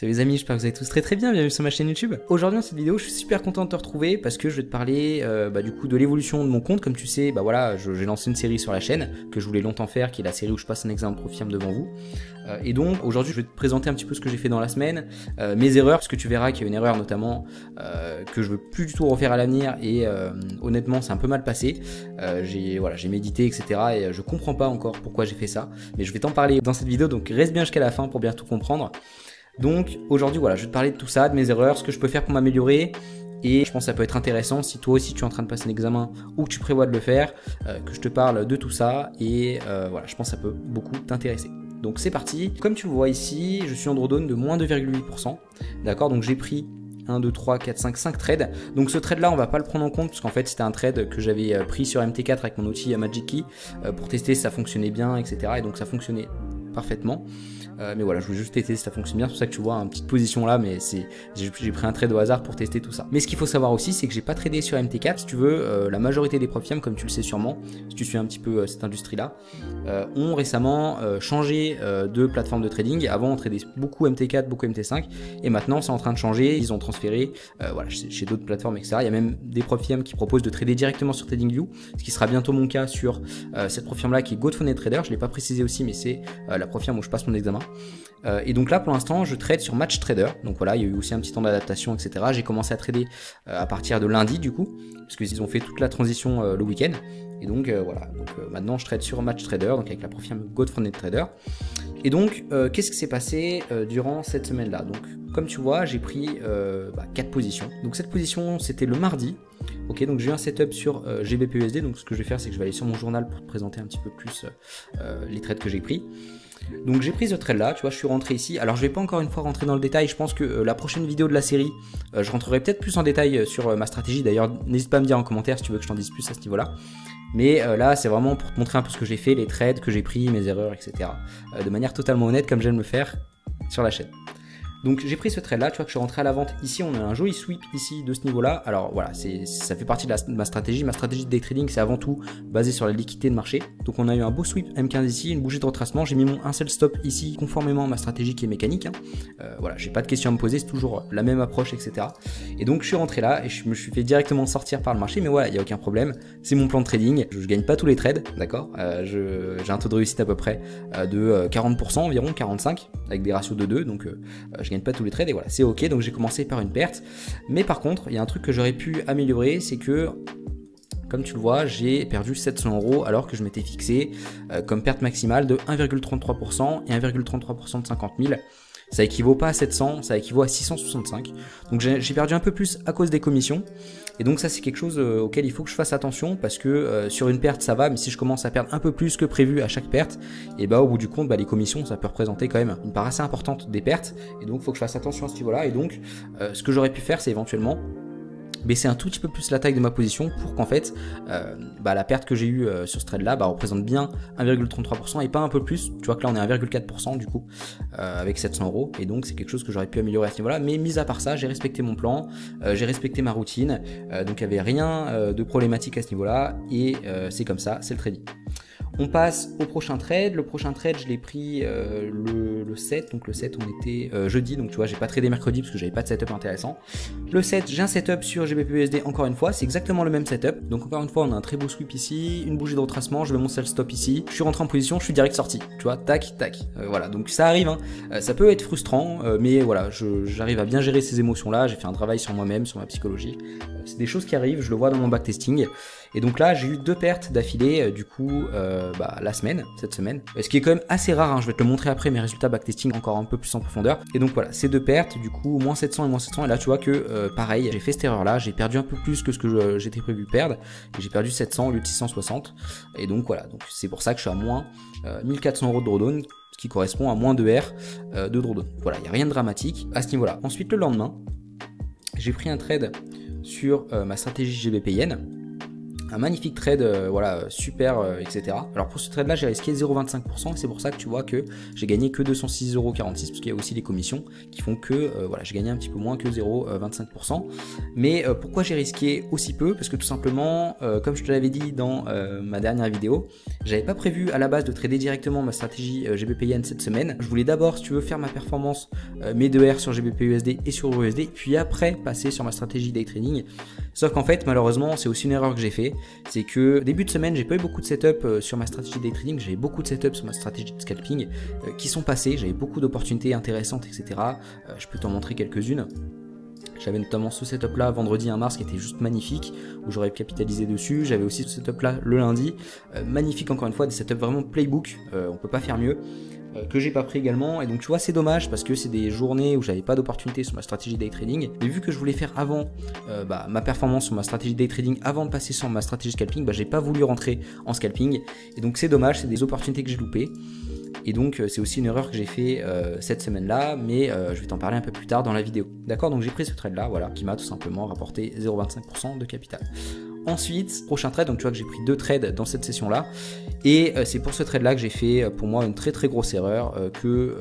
Salut les amis, j'espère que vous allez tous très bien, bienvenue sur ma chaîne YouTube. Aujourd'hui dans cette vidéo, je suis super content de te retrouver parce que je vais te parler du coup de l'évolution de mon compte. Comme tu sais, voilà, j'ai lancé une série sur la chaîne que je voulais longtemps faire, qui est la série où je passe un examen Profirme devant vous. Et donc aujourd'hui, je vais te présenter un petit peu ce que j'ai fait dans la semaine, mes erreurs, parce que tu verras qu'il y a une erreur notamment que je veux plus du tout refaire à l'avenir et honnêtement, c'est un peu mal passé. J'ai médité, etc. et je comprends pas encore pourquoi j'ai fait ça, mais je vais t'en parler dans cette vidéo, donc reste bien jusqu'à la fin pour bien tout comprendre. Donc aujourd'hui voilà, je vais te parler de tout ça, de mes erreurs, ce que je peux faire pour m'améliorer, et je pense que ça peut être intéressant si toi aussi tu es en train de passer un examen ou que tu prévois de le faire, que je te parle de tout ça, et voilà, je pense que ça peut beaucoup t'intéresser. Donc c'est parti. Comme tu le vois ici, je suis en drawdown de moins 2,8%, d'accord, donc j'ai pris 1, 2, 3, 4, 5 trades. Donc ce trade là on va pas le prendre en compte parce qu'en fait c'était un trade que j'avais pris sur MT4 avec mon outil Magic Key pour tester si ça fonctionnait bien, etc. Et donc ça fonctionnait parfaitement. Mais voilà, je voulais juste tester si ça fonctionne bien, c'est pour ça que tu vois une petite position là, mais j'ai pris un trade au hasard pour tester tout ça. Mais ce qu'il faut savoir aussi, c'est que j'ai pas tradé sur MT4, si tu veux, la majorité des Profirmes, comme tu le sais sûrement, si tu suis un petit peu cette industrie là, ont récemment changé de plateforme de trading. Avant on tradait beaucoup MT4, beaucoup MT5, et maintenant c'est en train de changer, ils ont transféré voilà, chez d'autres plateformes, etc. Il y a même des Profirmes qui proposent de trader directement sur TradingView, ce qui sera bientôt mon cas sur cette Profirme là qui est GoFundMe Trader. Je l'ai pas précisé aussi, mais c'est la Profirme où je passe mon examen. Et donc là pour l'instant je trade sur MatchTrader, donc voilà, il y a eu aussi un petit temps d'adaptation, etc. J'ai commencé à trader à partir de lundi du coup, parce qu'ils ont fait toute la transition le week-end, et donc voilà, maintenant je trade sur MatchTrader, donc avec la Profirme GoFundMe Trader. Et donc qu'est-ce qui s'est passé durant cette semaine là? Donc comme tu vois, j'ai pris 4 positions. Donc cette position c'était le mardi. Ok, donc j'ai eu un setup sur GBPUSD, donc ce que je vais faire c'est que je vais aller sur mon journal pour te présenter un petit peu plus les trades que j'ai pris. Donc j'ai pris ce trade là, tu vois, je suis rentré ici. Alors je vais pas encore une fois rentrer dans le détail, je pense que la prochaine vidéo de la série, je rentrerai peut-être plus en détail sur ma stratégie. D'ailleurs n'hésite pas à me dire en commentaire si tu veux que je t'en dise plus à ce niveau là. Mais là c'est vraiment pour te montrer un peu ce que j'ai fait, les trades que j'ai pris, mes erreurs, etc. De manière totalement honnête comme j'aime le faire sur la chaîne. Donc j'ai pris ce trade là, tu vois que je suis rentré à la vente ici, on a un joli sweep ici de ce niveau là. Alors voilà, ça fait partie de ma stratégie. Ma stratégie de day trading c'est avant tout basé sur la liquidité de marché. Donc on a eu un beau sweep M15 ici, une bougie de retracement, j'ai mis un seul stop ici conformément à ma stratégie qui est mécanique. Voilà, j'ai pas de questions à me poser, c'est toujours la même approche, etc. Et donc je suis rentré là et je me suis fait directement sortir par le marché, mais voilà, il n'y a aucun problème, c'est mon plan de trading, je gagne pas tous les trades, d'accord, j'ai un taux de réussite à peu près de 40% environ, 45%, avec des ratios de 2, donc je gagne pas tous les trades et voilà, c'est ok. Donc j'ai commencé par une perte, mais par contre il y a un truc que j'aurais pu améliorer, c'est que comme tu le vois, j'ai perdu 700 € alors que je m'étais fixé comme perte maximale de 1,33% et 1,33% de 50 000. Ça équivaut pas à 700, ça équivaut à 665. Donc j'ai perdu un peu plus à cause des commissions. Et donc ça c'est quelque chose auquel il faut que je fasse attention, parce que sur une perte ça va, mais si je commence à perdre un peu plus que prévu à chaque perte, et au bout du compte les commissions ça peut représenter quand même une part assez importante des pertes. Et donc il faut que je fasse attention à ce niveau là. Et donc ce que j'aurais pu faire c'est éventuellement baisser un tout petit peu plus la taille de ma position pour qu'en fait la perte que j'ai eue sur ce trade là représente bien 1,33% et pas un peu plus. Tu vois que là on est à 1,4% du coup avec 700 €, et donc c'est quelque chose que j'aurais pu améliorer à ce niveau là. Mais mis à part ça, j'ai respecté mon plan, j'ai respecté ma routine, donc il n'y avait rien de problématique à ce niveau là, et c'est comme ça, c'est le trading. On passe au prochain trade. Le prochain trade, je l'ai pris le 7. Donc le 7, on était jeudi. Donc tu vois, j'ai pas tradé mercredi parce que j'avais pas de setup intéressant. Le 7, j'ai un setup sur GBPUSD encore une fois. C'est exactement le même setup. Donc encore une fois, on a un très beau sweep ici, une bougie de retracement. Je mets mon sell stop ici. Je suis rentré en position, je suis direct sorti. Tu vois, tac, tac. Voilà, donc ça arrive. Hein. Ça peut être frustrant, mais voilà, j'arrive à bien gérer ces émotions-là. J'ai fait un travail sur moi-même, sur ma psychologie. C'est des choses qui arrivent, je le vois dans mon backtesting. Et donc là, j'ai eu 2 pertes d'affilée, du coup, cette semaine. Ce qui est quand même assez rare, hein. Je vais te le montrer après, mes résultats backtesting encore un peu plus en profondeur. Et donc voilà, ces 2 pertes, du coup, moins 700 et moins 700. Et là, tu vois que, pareil, j'ai fait cette erreur-là, j'ai perdu un peu plus que ce que j'étais prévu perdre. Et j'ai perdu 700 au lieu de 660. Et donc voilà, donc c'est pour ça que je suis à moins 1400 € de drawdown, ce qui correspond à moins 2 R de drawdown. Voilà, il n'y a rien de dramatique à ce niveau-là. Ensuite, le lendemain, j'ai pris un trade sur ma stratégie GBP Yen. Un magnifique trade, voilà, super, etc. Alors pour ce trade là j'ai risqué 0,25% et c'est pour ça que tu vois que j'ai gagné que 206,46€ parce qu'il y a aussi les commissions qui font que voilà, j'ai gagné un petit peu moins que 0,25%. Mais pourquoi j'ai risqué aussi peu? Parce que tout simplement, comme je te l'avais dit dans ma dernière vidéo, j'avais pas prévu à la base de trader directement ma stratégie GBP-Yen cette semaine. Je voulais d'abord, si tu veux, faire ma performance mes 2R sur GBP-USD et sur USD, puis après passer sur ma stratégie day trading. Sauf qu'en fait, malheureusement, c'est aussi une erreur que j'ai fait. C'est que début de semaine, j'ai pas eu beaucoup de setup sur ma stratégie day trading, j'avais beaucoup de setup sur ma stratégie de scalping qui sont passés, j'avais beaucoup d'opportunités intéressantes, etc. Je peux t'en montrer quelques-unes. J'avais notamment ce setup là vendredi 1 mars qui était juste magnifique, où j'aurais capitalisé dessus. J'avais aussi ce setup là le lundi, magnifique encore une fois, des setups vraiment playbook, on peut pas faire mieux. Que j'ai pas pris également, et donc tu vois c'est dommage parce que c'est des journées où j'avais pas d'opportunité sur ma stratégie day trading, mais vu que je voulais faire avant ma performance sur ma stratégie day trading avant de passer sur ma stratégie scalping, j'ai pas voulu rentrer en scalping, et donc c'est dommage, c'est des opportunités que j'ai loupées. Et donc c'est aussi une erreur que j'ai fait cette semaine là, mais je vais t'en parler un peu plus tard dans la vidéo. D'accord, donc j'ai pris ce trade là, voilà, qui m'a tout simplement rapporté 0,25% de capital. Ensuite, prochain trade, donc tu vois que j'ai pris 2 trades dans cette session là, et c'est pour ce trade là que j'ai fait pour moi une très grosse erreur que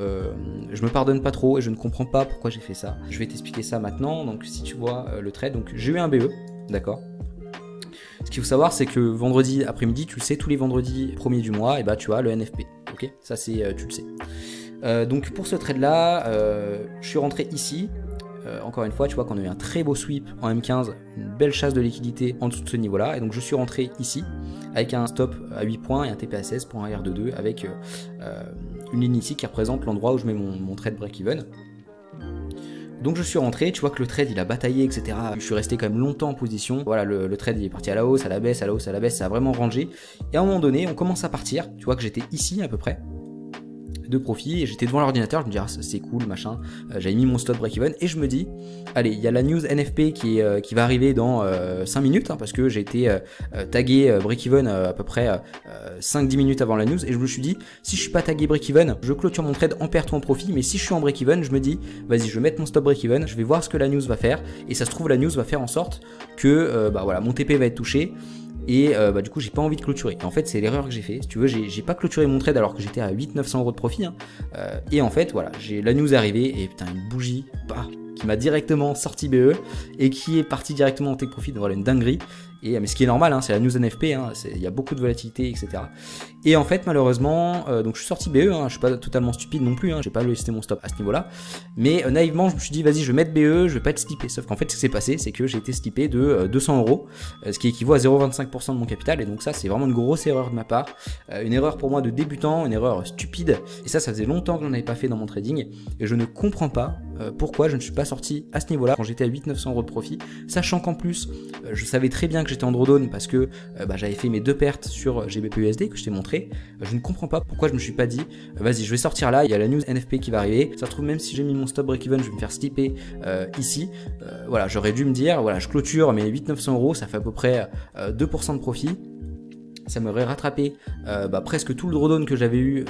je me pardonne pas trop et je ne comprends pas pourquoi j'ai fait ça. Je vais t'expliquer ça maintenant. Donc si tu vois le trade, donc j'ai eu un BE, d'accord. Ce qu'il faut savoir, c'est que vendredi après-midi, tu le sais, tous les vendredis premiers du mois, et bah tu as le NFP, ok, ça c'est tu le sais. Donc pour ce trade là, je suis rentré ici. Encore une fois, tu vois qu'on a eu un très beau sweep en M15, une belle chasse de liquidité en dessous de ce niveau-là, et donc je suis rentré ici avec un stop à 8 points et un TP à 16 pour un R22 avec une ligne ici qui représente l'endroit où je mets mon trade break-even. Donc je suis rentré, tu vois que le trade il a bataillé, etc. Je suis resté quand même longtemps en position. Voilà, le trade il est parti à la hausse, à la baisse, à la hausse, à la baisse, ça a vraiment rangé. Et à un moment donné, on commence à partir. Tu vois que j'étais ici à peu près de profit et j'étais devant l'ordinateur, je me dis ah c'est cool machin, j'avais mis mon stop break even et je me dis allez, il y a la news NFP qui va arriver dans 5 minutes hein, parce que j'ai été tagué break even à peu près 5-10 minutes avant la news, et je me suis dit si je suis pas tagué break even, je clôture mon trade en perte ou en profit, mais si je suis en break even, je me dis vas-y, je vais mettre mon stop break even, je vais voir ce que la news va faire, et ça se trouve la news va faire en sorte que voilà, mon TP va être touché. Et du coup j'ai pas envie de clôturer. Et en fait c'est l'erreur que j'ai fait. Si tu veux, j'ai pas clôturé mon trade alors que j'étais à 800-900€ de profit hein. Et en fait voilà, la news est arrivée et putain une bougie qui m'a directement sorti BE et qui est parti directement en take profit. Donc voilà, une dinguerie. Et, mais ce qui est normal, hein, c'est la news NFP, hein, il y a beaucoup de volatilité, etc. Et en fait, malheureusement, donc je suis sorti BE, hein, je suis pas totalement stupide non plus, hein, j'ai pas listé mon stop à ce niveau-là. Mais naïvement, je me suis dit, vas-y, je vais mettre BE, je vais pas être slippé. Sauf qu'en fait, ce qui s'est passé, c'est que j'ai été slippé de 200€, ce qui équivaut à 0,25% de mon capital. Et donc ça, c'est vraiment une grosse erreur de ma part. Une erreur pour moi de débutant, une erreur stupide. Et ça faisait longtemps que j'en avais pas fait dans mon trading. Et je ne comprends pas pourquoi je ne suis pas sorti à ce niveau-là quand j'étais à 800-900€ de profit. Sachant qu'en plus, je savais très bien que j'étais en drawdown parce que j'avais fait mes 2 pertes sur GBP-USD que je t'ai montré. Je ne comprends pas pourquoi je me suis pas dit vas-y, je vais sortir là, il y a la news NFP qui va arriver. Ça se trouve, même si j'ai mis mon stop break-even, je vais me faire slipper ici. Voilà, j'aurais dû me dire voilà, je clôture mes 800-900€, ça fait à peu près 2% de profit. Ça m'aurait rattrapé presque tout le drawdown que j'avais eu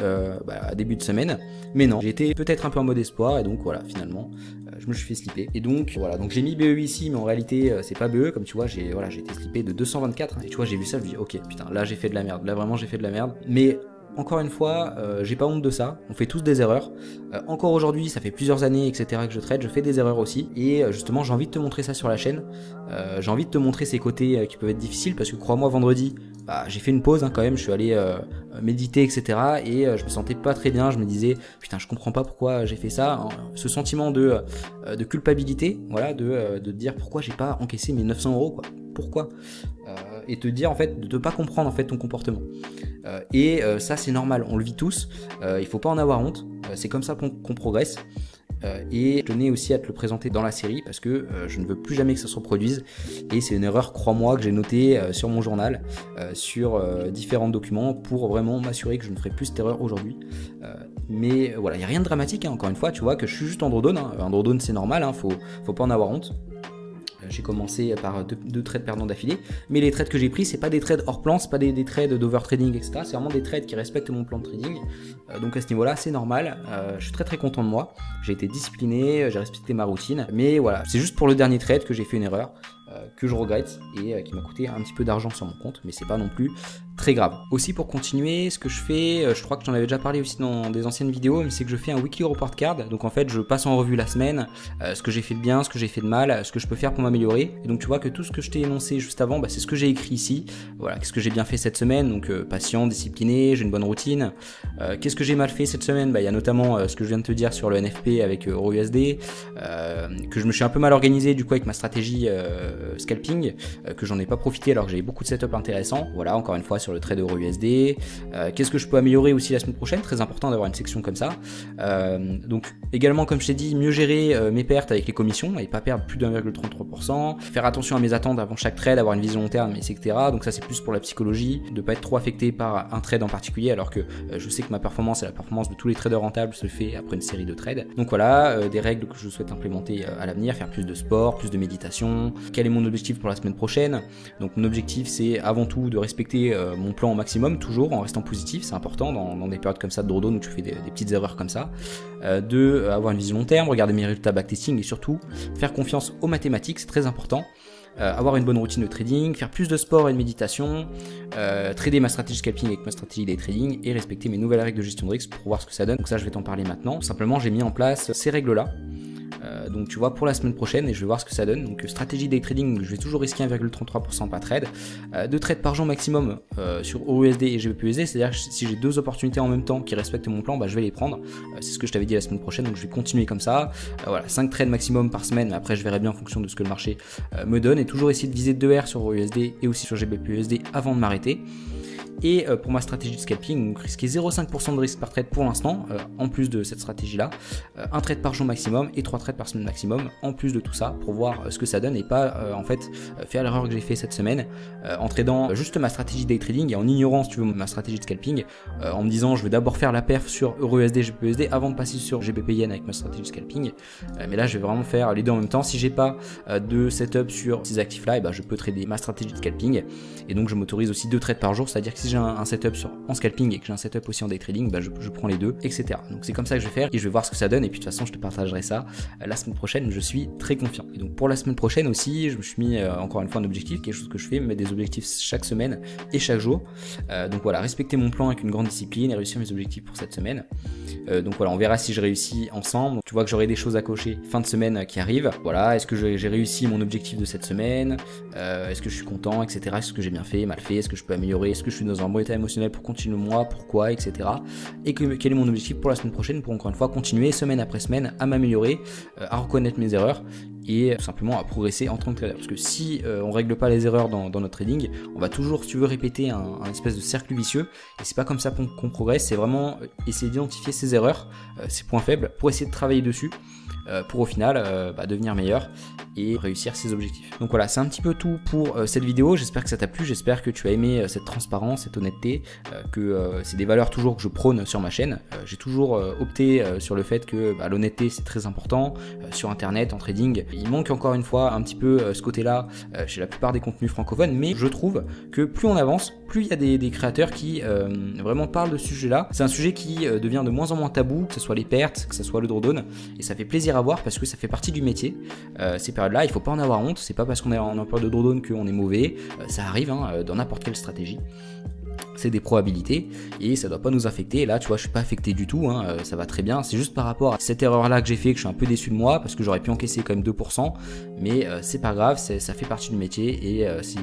à début de semaine. Mais non, j'étais peut-être un peu en mode espoir et donc voilà, finalement je me suis fait slipper. Et donc voilà, donc j'ai mis BE ici, mais en réalité c'est pas BE, comme tu vois, j'ai été slippé de 224 et tu vois, j'ai vu ça, je me dis ok putain, là j'ai fait de la merde, là vraiment j'ai fait de la merde. Mais encore une fois, j'ai pas honte de ça, on fait tous des erreurs. Encore aujourd'hui, ça fait plusieurs années, etc. que je trade, je fais des erreurs aussi. Et justement, j'ai envie de te montrer ça sur la chaîne. J'ai envie de te montrer ces côtés qui peuvent être difficiles, parce que crois-moi, vendredi, j'ai fait une pause hein, quand même, je suis allé méditer, etc. Et je me sentais pas très bien, je me disais, putain, je comprends pas pourquoi j'ai fait ça. Ce sentiment de culpabilité, voilà, de te dire pourquoi j'ai pas encaissé mes 900€, quoi. Pourquoi et te dire en fait de ne pas comprendre en fait ton comportement ça c'est normal, on le vit tous, il faut pas en avoir honte, c'est comme ça qu'on progresse. Et je tenais aussi à te le présenter dans la série parce que je ne veux plus jamais que ça se reproduise, et c'est une erreur, crois-moi, que j'ai notée sur mon journal, sur différents documents, pour vraiment m'assurer que je ne ferai plus cette erreur aujourd'hui. Mais voilà, il n'y a rien de dramatique hein, encore une fois, tu vois que je suis juste en drawdown, hein. Un drawdown c'est normal, hein, faut pas en avoir honte. J'ai commencé par deux trades perdants d'affilée, mais les trades que j'ai pris, c'est pas des trades hors plan, c'est pas des trades d'overtrading, etc. C'est vraiment des trades qui respectent mon plan de trading. Donc à ce niveau-là, c'est normal. Je suis très content de moi. J'ai été discipliné, j'ai respecté ma routine, mais voilà, c'est juste pour le dernier trade que j'ai fait une erreur. Que je regrette et qui m'a coûté un petit peu d'argent sur mon compte, mais c'est pas non plus très grave. Aussi pour continuer, ce que je fais, je crois que j'en avais déjà parlé aussi dans des anciennes vidéos, mais c'est que je fais un weekly report card. Donc en fait, je passe en revue la semaine, ce que j'ai fait de bien, ce que j'ai fait de mal, ce que je peux faire pour m'améliorer. Et donc tu vois que tout ce que je t'ai énoncé juste avant, c'est ce que j'ai écrit ici. Voilà, qu'est-ce que j'ai bien fait cette semaine, donc patient, discipliné, j'ai une bonne routine. Qu'est-ce que j'ai mal fait cette semaine, il y a notamment ce que je viens de te dire sur le NFP avec EuroUSD, que je me suis un peu mal organisé du coup avec ma stratégie scalping, que j'en ai pas profité alors que j'avais beaucoup de setup intéressants. Voilà, encore une fois sur le trade EuroUSD. Qu'est-ce que je peux améliorer aussi la semaine prochaine, très important d'avoir une section comme ça. Donc également, comme je t'ai dit, mieux gérer mes pertes avec les commissions et pas perdre plus de 1,33%, faire attention à mes attentes avant chaque trade, avoir une vision long terme, etc. Donc ça c'est plus pour la psychologie, de pas être trop affecté par un trade en particulier, alors que je sais que ma performance et la performance de tous les traders rentables se fait après une série de trades. Donc voilà, des règles que je souhaite implémenter à l'avenir, faire plus de sport, plus de méditation. Quel est mon objectif pour la semaine prochaine? Donc mon objectif c'est avant tout de respecter mon plan au maximum, toujours en restant positif, c'est important dans des périodes comme ça de drawdown où tu fais des petites erreurs comme ça. Avoir une vision long terme, regarder mes résultats backtesting et surtout faire confiance aux mathématiques, c'est très important. Avoir une bonne routine de trading, faire plus de sport et de méditation, trader ma stratégie scalping avec ma stratégie day trading et respecter mes nouvelles règles de gestion de risque pour voir ce que ça donne. Donc ça je vais t'en parler maintenant. Simplement j'ai mis en place ces règles là. Donc tu vois pour la semaine prochaine et je vais voir ce que ça donne. Donc stratégie day trading, je vais toujours risquer 1,33% par trade, 2 trades par jour maximum sur EuroUSD et GBPUSD, c'est-à-dire que si j'ai 2 opportunités en même temps qui respectent mon plan, je vais les prendre. C'est ce que je t'avais dit la semaine prochaine, donc je vais continuer comme ça. Voilà, 5 trades maximum par semaine, mais après je verrai bien en fonction de ce que le marché me donne, et toujours essayer de viser 2R sur EuroUSD et aussi sur GBPUSD avant de m'arrêter. Et pour ma stratégie de scalping, donc risquer 0,5% de risque par trade pour l'instant, en plus de cette stratégie-là, un trade par jour maximum et 3 trades par semaine maximum, en plus de tout ça, pour voir ce que ça donne et pas en fait faire l'erreur que j'ai fait cette semaine, en tradant juste ma stratégie day trading et en ignorant, si tu veux, ma stratégie de scalping, en me disant je vais d'abord faire la perf sur EuroUSD, GBPUSD avant de passer sur GBP-Yen avec ma stratégie de scalping, mais là je vais vraiment faire les deux en même temps. Si j'ai pas de setup sur ces actifs-là, et je peux trader ma stratégie de scalping, et donc je m'autorise aussi 2 trades par jour, c'est-à-dire que si j'ai un setup en scalping et que j'ai un setup aussi en day trading, je prends les deux, etc. Donc c'est comme ça que je vais faire et je vais voir ce que ça donne, et puis de toute façon je te partagerai ça la semaine prochaine. Je suis très confiant. Et donc pour la semaine prochaine aussi, je me suis mis encore une fois un objectif, quelque chose que je fais, me mettre des objectifs chaque semaine et chaque jour. Donc voilà, respecter mon plan avec une grande discipline et réussir mes objectifs pour cette semaine. Donc voilà, on verra si je réussis ensemble. Donc, tu vois que j'aurai des choses à cocher fin de semaine qui arrivent. Voilà, est-ce que j'ai réussi mon objectif de cette semaine, est-ce que je suis content, etc. Est-ce que j'ai bien fait, mal fait, est-ce que je peux améliorer, est-ce que je suis dans un bon état émotionnel pour continuer le mois, pourquoi, etc. Et quel est mon objectif pour la semaine prochaine pour encore une fois continuer semaine après semaine à m'améliorer, à reconnaître mes erreurs et tout simplement à progresser en tant que trader. Parce que si on règle pas les erreurs dans notre trading, on va toujours, si tu veux, répéter un espèce de cercle vicieux, et c'est pas comme ça qu'on progresse. C'est vraiment essayer d'identifier ses erreurs, ses points faibles, pour essayer de travailler dessus, pour au final devenir meilleur et réussir ses objectifs. Donc voilà, c'est un petit peu tout pour cette vidéo. J'espère que ça t'a plu, j'espère que tu as aimé cette transparence, cette honnêteté, que c'est des valeurs toujours que je prône sur ma chaîne. J'ai toujours opté sur le fait que l'honnêteté c'est très important sur internet, en trading. Il manque encore une fois un petit peu ce côté-là chez la plupart des contenus francophones, mais je trouve que plus on avance, plus il y a des créateurs qui vraiment parlent de ce sujet-là. C'est un sujet qui devient de moins en moins tabou, que ce soit les pertes, que ce soit le drawdown, et ça fait plaisir à voir parce que ça fait partie du métier. Ces périodes-là, il faut pas en avoir honte. C'est pas parce qu'on est en période de drawdown qu'on est mauvais. Ça arrive dans n'importe quelle stratégie. C'est des probabilités et ça doit pas nous affecter. Et là, tu vois, je suis pas affecté du tout, ça va très bien. C'est juste par rapport à cette erreur-là que j'ai fait que je suis un peu déçu de moi parce que j'aurais pu encaisser quand même 2%, mais c'est pas grave, ça fait partie du métier et c'est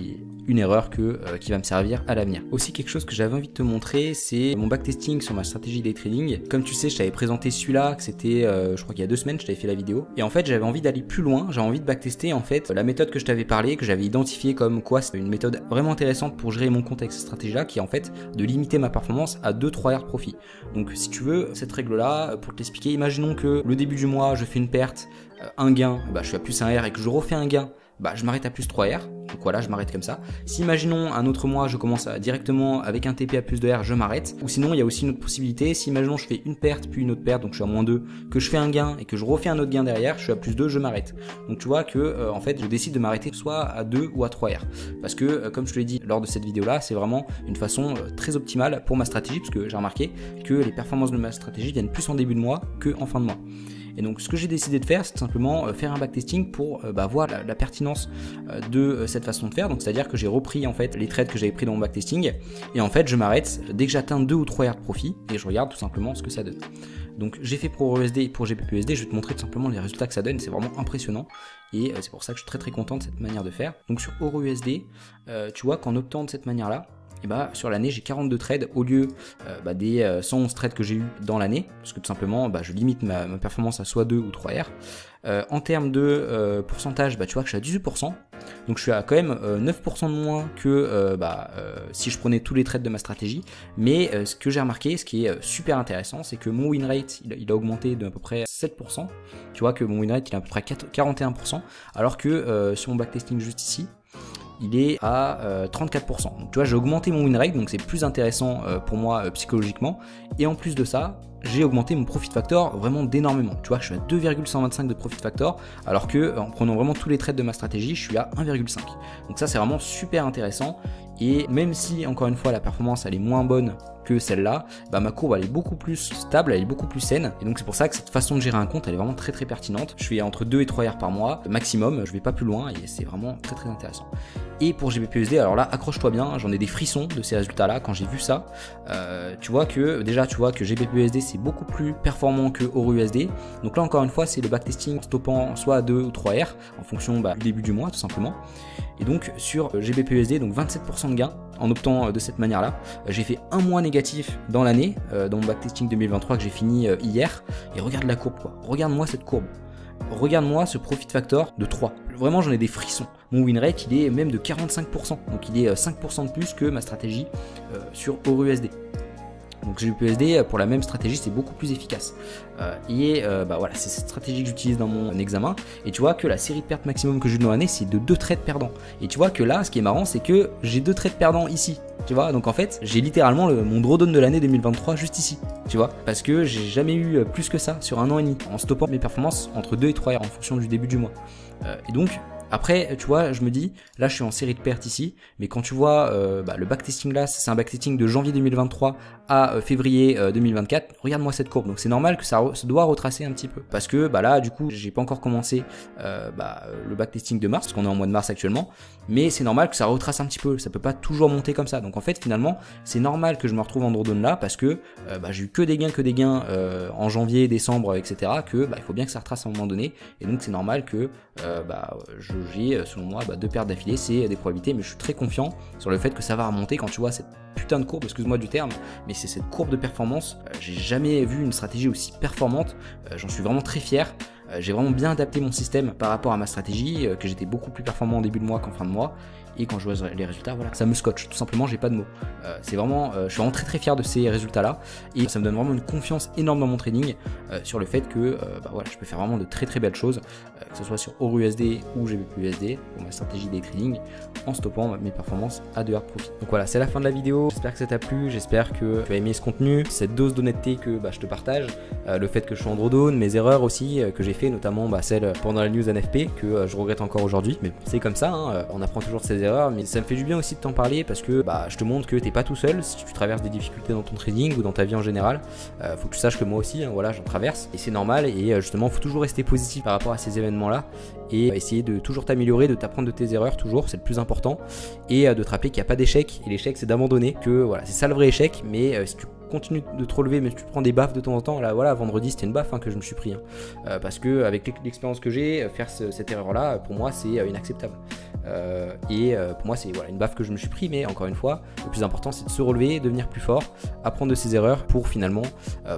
une erreur qui va me servir à l'avenir. Aussi, quelque chose que j'avais envie de te montrer, c'est mon backtesting sur ma stratégie day trading. Comme tu sais, je t'avais présenté celui-là, que c'était, je crois qu'il y a 2 semaines, je t'avais fait la vidéo. Et en fait, j'avais envie d'aller plus loin, j'avais envie de backtester en fait la méthode que je t'avais parlé, que j'avais identifiée comme quoi c'est une méthode vraiment intéressante pour gérer mon compte avec cette stratégie-là, qui est en fait de limiter ma performance à 2-3 R de profit. Donc si tu veux, cette règle-là, pour t'expliquer, imaginons que le début du mois, je fais une perte, un gain, je suis à plus 1 R et que je refais un gain, je m'arrête à plus 3 R. Donc voilà, je m'arrête comme ça. Si imaginons un autre mois, je commence directement avec un TP à plus de R, je m'arrête. Ou sinon, il y a aussi une autre possibilité. Si imaginons je fais une perte puis une autre perte, donc je suis à -2, que je fais un gain et que je refais un autre gain derrière, je suis à +2, je m'arrête. Donc tu vois que en fait, je décide de m'arrêter soit à 2 ou à 3 R. Parce que comme je te l'ai dit lors de cette vidéo là, c'est vraiment une façon très optimale pour ma stratégie, parce que j'ai remarqué que les performances de ma stratégie viennent plus en début de mois que en fin de mois. Et donc ce que j'ai décidé de faire, c'est simplement faire un backtesting pour voir la pertinence de cette façon de faire. Donc c'est à dire que j'ai repris en fait les trades que j'avais pris dans mon backtesting, et en fait je m'arrête dès que j'atteins 2 ou 3 R de profit, et je regarde tout simplement ce que ça donne. Donc j'ai fait pour EURUSD et pour GBPUSD, je vais te montrer tout simplement les résultats que ça donne, c'est vraiment impressionnant, et c'est pour ça que je suis très content de cette manière de faire. Donc sur EURUSD, tu vois qu'en optant de cette manière là, et bah sur l'année j'ai 42 trades au lieu des 111 trades que j'ai eu dans l'année, parce que tout simplement je limite ma performance à soit 2 ou 3 R. En termes de pourcentage, tu vois que je suis à 18%, donc je suis à quand même 9% de moins que si je prenais tous les trades de ma stratégie. Mais ce que j'ai remarqué, ce qui est super intéressant, c'est que mon win rate il a augmenté de à peu près 7%. Tu vois que mon win rate il est à peu près 41%, alors que sur mon backtesting juste ici, il est à 34%. Donc tu vois, j'ai augmenté mon win rate, donc c'est plus intéressant pour moi psychologiquement. Et en plus de ça, j'ai augmenté mon profit factor vraiment d'énormément. Tu vois, je suis à 2,125 de profit factor, alors que en prenant vraiment tous les trades de ma stratégie, je suis à 1,5. Donc ça, c'est vraiment super intéressant. Et même si, encore une fois, la performance elle est moins bonne que celle-là, ma courbe elle est beaucoup plus stable, elle est beaucoup plus saine. Et donc c'est pour ça que cette façon de gérer un compte, elle est vraiment très pertinente. Je fais entre 2 et 3 R par mois, maximum, je vais pas plus loin, et c'est vraiment très intéressant. Et pour GBPUSD, alors là, accroche-toi bien, j'en ai des frissons de ces résultats-là quand j'ai vu ça. Tu vois que GBPUSD c'est beaucoup plus performant que EURUSD. Donc là, encore une fois, c'est le backtesting stoppant soit à 2 ou 3 R en fonction du début du mois, tout simplement. Et donc sur GBPUSD, donc 27% de gain en optant de cette manière-là. J'ai fait un mois négatif dans l'année, dans mon backtesting 2023 que j'ai fini hier. Et regarde la courbe, quoi. Regarde-moi cette courbe. Regarde-moi ce profit factor de 3. Vraiment, j'en ai des frissons. Mon win rate, il est même de 45%. Donc il est 5% de plus que ma stratégie sur EURUSD. Donc GBPUSD pour la même stratégie c'est beaucoup plus efficace. Voilà, c'est cette stratégie que j'utilise dans mon examen. Et tu vois que la série de pertes maximum que j'ai eu dans l'année c'est de 2 trades perdants. Et tu vois que là ce qui est marrant c'est que j'ai 2 trades perdants ici. Tu vois, donc en fait j'ai littéralement mon drawdown de l'année 2023 juste ici. Tu vois, parce que j'ai jamais eu plus que ça sur un an et demi en stoppant mes performances entre 2 et 3 R en fonction du début du mois. Et donc après, tu vois, je me dis, là je suis en série de pertes ici, mais quand tu vois le backtesting là, c'est un backtesting de janvier 2023 à février 2024, regarde-moi cette courbe, donc c'est normal que ça doit retracer un petit peu, parce que là du coup j'ai pas encore commencé le backtesting de mars, parce qu'on est en mois de mars actuellement, mais c'est normal que ça retrace un petit peu, ça peut pas toujours monter comme ça, donc en fait finalement c'est normal que je me retrouve en drawdown là, parce que j'ai eu que des gains en janvier, décembre, etc., que il faut bien que ça retrace à un moment donné, et donc c'est normal que j'ai selon moi 2 pertes d'affilée, c'est des probabilités, mais je suis très confiant sur le fait que ça va remonter quand tu vois cette putain de courbe, excuse-moi du terme, mais c'est cette courbe de performance, j'ai jamais vu une stratégie aussi performante, j'en suis vraiment très fier. J'ai vraiment bien adapté mon système par rapport à ma stratégie, que j'étais beaucoup plus performant en début de mois qu'en fin de mois, et quand je vois les résultats, voilà, ça me scotche, tout simplement, j'ai pas de mots. C'est vraiment, je suis vraiment très fier de ces résultats-là, et ça me donne vraiment une confiance énorme dans mon trading, sur le fait que voilà, je peux faire vraiment de très belles choses, que ce soit sur EURUSD ou GBPUSD, pour ma stratégie day trading, en stoppant mes performances à 2 heures de profit. Donc voilà, c'est la fin de la vidéo, j'espère que ça t'a plu, j'espère que tu as aimé ce contenu, cette dose d'honnêteté que je te partage, le fait que je suis en drawdown, mes erreurs aussi que j'ai fait, notamment celle pendant la news NFP que je regrette encore aujourd'hui, mais c'est comme ça, hein, on apprend toujours ses erreurs, mais ça me fait du bien aussi de t'en parler parce que je te montre que t'es pas tout seul si tu traverses des difficultés dans ton trading ou dans ta vie en général. Faut que tu saches que moi aussi, hein, voilà, j'en traverse et c'est normal, et justement faut toujours rester positif par rapport à ces événements là et essayer de toujours t'améliorer, de t'apprendre de tes erreurs toujours, c'est le plus important, et de te rappeler qu'il n'y a pas d'échec, et l'échec c'est d'abandonner, que voilà, c'est ça le vrai échec, mais si tu continues de te relever mais tu te prends des baffes de temps en temps, là voilà, vendredi c'était une baffe que je me suis pris, parce que avec l'expérience que j'ai, faire cette erreur là pour moi c'est inacceptable, pour moi c'est une baffe que je me suis pris, mais encore une fois le plus important c'est de se relever, devenir plus fort, apprendre de ses erreurs pour finalement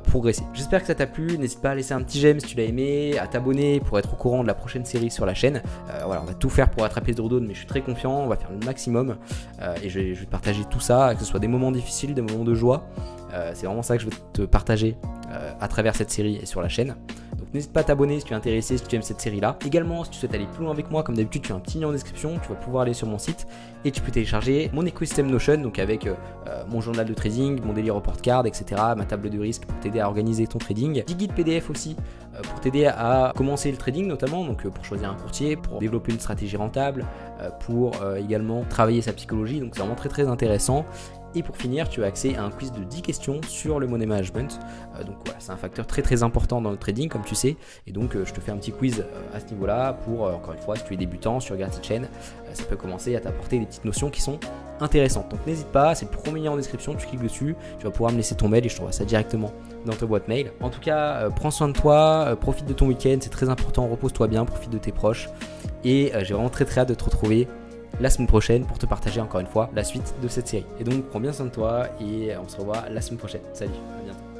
progresser. J'espère que ça t'a plu, n'hésite pas à laisser un petit j'aime si tu l'as aimé, à t'abonner pour être au courant de la prochaine série sur la chaîne. Voilà, on va tout faire pour attraper ce drawdown, mais je suis très confiant, on va faire le maximum, et je vais te partager tout ça, que ce soit des moments difficiles, des moments de joie, C'est vraiment ça que je veux te partager à travers cette série et sur la chaîne. Donc n'hésite pas à t'abonner si tu es intéressé, si tu aimes cette série là. Également, si tu souhaites aller plus loin avec moi, comme d'habitude, tu as un petit lien en description, tu vas pouvoir aller sur mon site et tu peux télécharger mon écosystème Notion, donc avec mon journal de trading, mon daily report card, etc., ma table de risque pour t'aider à organiser ton trading, 10 guides PDF aussi pour t'aider à commencer le trading notamment, donc pour choisir un courtier, pour développer une stratégie rentable, pour également travailler sa psychologie, donc c'est vraiment très intéressant. Et pour finir, tu as accès à un quiz de 10 questions sur le money management. Donc voilà, c'est un facteur très important dans le trading, comme tu sais. Et donc je te fais un petit quiz à ce niveau-là pour, encore une fois, si tu es débutant, si tu regardes cette chaîne, ça peut commencer à t'apporter des petites notions qui sont intéressantes. Donc n'hésite pas, c'est le premier lien en description, tu cliques dessus, tu vas pouvoir me laisser ton mail et je t'envoie ça directement dans ta boîte mail. En tout cas, prends soin de toi, profite de ton week-end, c'est très important, repose-toi bien, profite de tes proches. Et j'ai vraiment très hâte de te retrouver la semaine prochaine pour te partager encore une fois la suite de cette série. Et donc prends bien soin de toi et on se revoit la semaine prochaine. Salut, à bientôt.